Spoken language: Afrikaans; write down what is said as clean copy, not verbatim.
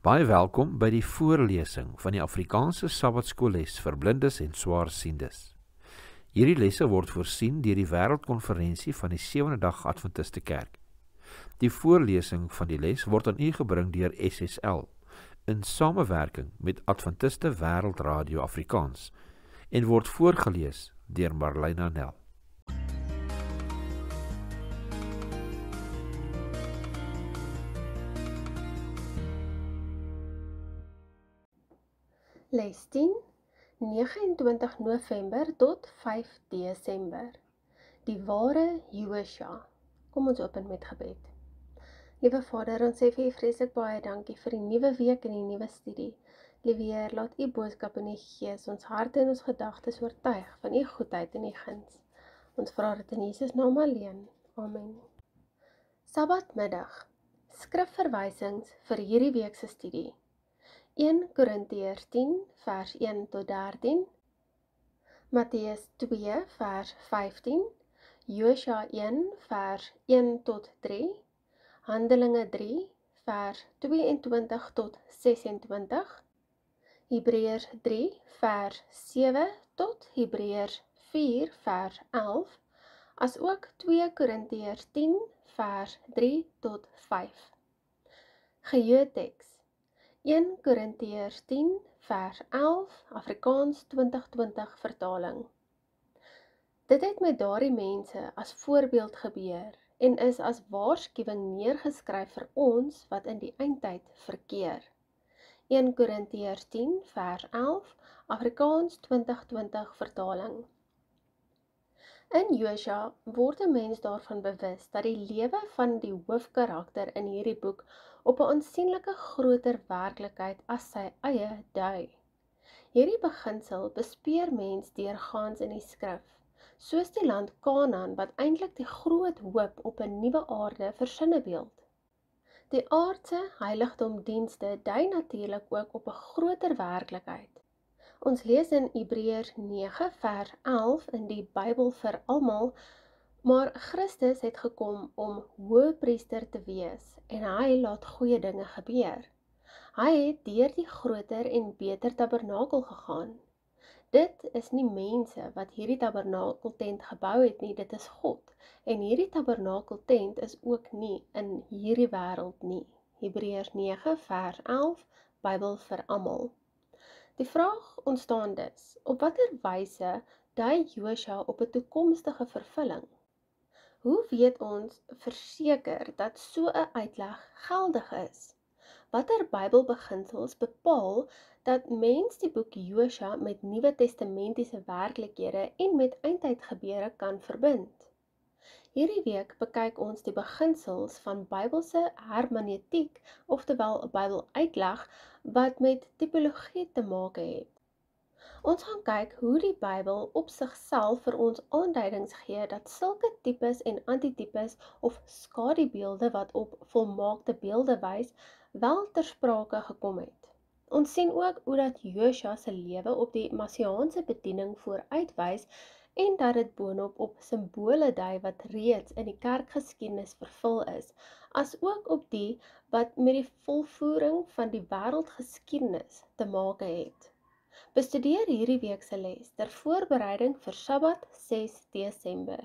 Baie welkom by die voorlesing van die Afrikaanse Sabbatskoolles vir blindes en swaarsiendes. Hierdie lesse word voorsien deur die Wêreldkonferensie van die Sewende Dag Adventiste Kerk. Die voorlesing van die les word aan u gebring deur SSL in samewerking met Adventiste Wêreldradio Afrikaans en word voorgelees deur Marlena Nel. Les 10, 29 November tot 5 Desember. Die ware Joosja. Kom ons open met gebed. Liewe Vader, ons sê vir u vreeslik baie dankie vir die nuwe week en die nuwe studie. Liewe Heer, laat u boodskap in die Gees ons harte en ons gedagtes oortuig van u goedheid en u guns. Ons vra dit in Jesus naam alleen. Amen. Sabbatmiddag. Skrifverwysings vir hierdie week se studie. 1 Korintiërs 10 vers 1 tot 13, Matteus 2 vers 15, Josua 1 vers 1 tot 3, Handelinge 3 vers 22 tot 26, Hebreërs 3 vers 7 tot Hebreërs 4 vers 11, as ook 2 Korintiërs 10 vers 3 tot 5. Geheuteks 1 Korintiërs 10 vers 11, Afrikaans 2020 vertaling. Dit het met daardie mense as voorbeeld gebeur en is as waarskuwing neergeskryf vir ons wat in die eindtyd verkeer. 1 Korintiërs 10 vers 11, Afrikaans 2020 vertaling. In Josua word 'n mens daarvan bewus dat die lewe van die hoofkarakter in hierdie boek op 'n aansienlike groter werklikheid as sy eie dui. Hierdie beginsel bespeer mens deurgaans in die skrif, soos die land Kanaan wat eintlik die groot hoop op 'n nuwe aarde versinnebeeld. Die aardse heiligdomdienste dui natuurlik ook op 'n groter werklikheid. Ons lees in Hebreërs 9 vers 11 in die Bybel vir almal, maar Christus het gekom om hoëpriester te wees en hy laat goeie dinge gebeur. Hy het deur die groter en beter tabernakel gegaan. Dit is nie mense wat hierdie tabernakeltent gebou het nie, dit is God. En hierdie tabernakeltent is ook nie in hierdie wêreld nie. Hebreërs 9 vers 11, Bybel vir almal. Die vraag ontstaan dus, op watter wyse dui Josua op 'n toekomstige vervulling? Hoe weet ons verseker dat so 'n uitleg geldig is? Watter Bybelbeginsels bepaal dat mens die boek Josua met Nuwe Testamentiese werklikhede en met eindtydgebeure kan verbind? Hierdie week bekyk ons die beginsels van Bybelse hermeneutiek, oftewel 'n Bybeluitleg, wat met tipologie te maak het. Ons gaan kyk hoe die Bybel op sigself vir ons aanduidings gee dat sulke tipes en antitipes of skadubeelde wat op volmaakte beelde wys, wel ter sprake gekom het. Ons sien ook hoe dat Josua se lewe op die messiaanse bediening vooruitwys en dat dit boonop op simbole dui wat reeds in die kerkgeskiedenis vervul is, as ook op die wat met die volvoering van die wêreldgeskiedenis te maak het. Bestudeer hierdie week se les ter voorbereiding vir Sabbat 6 Desember.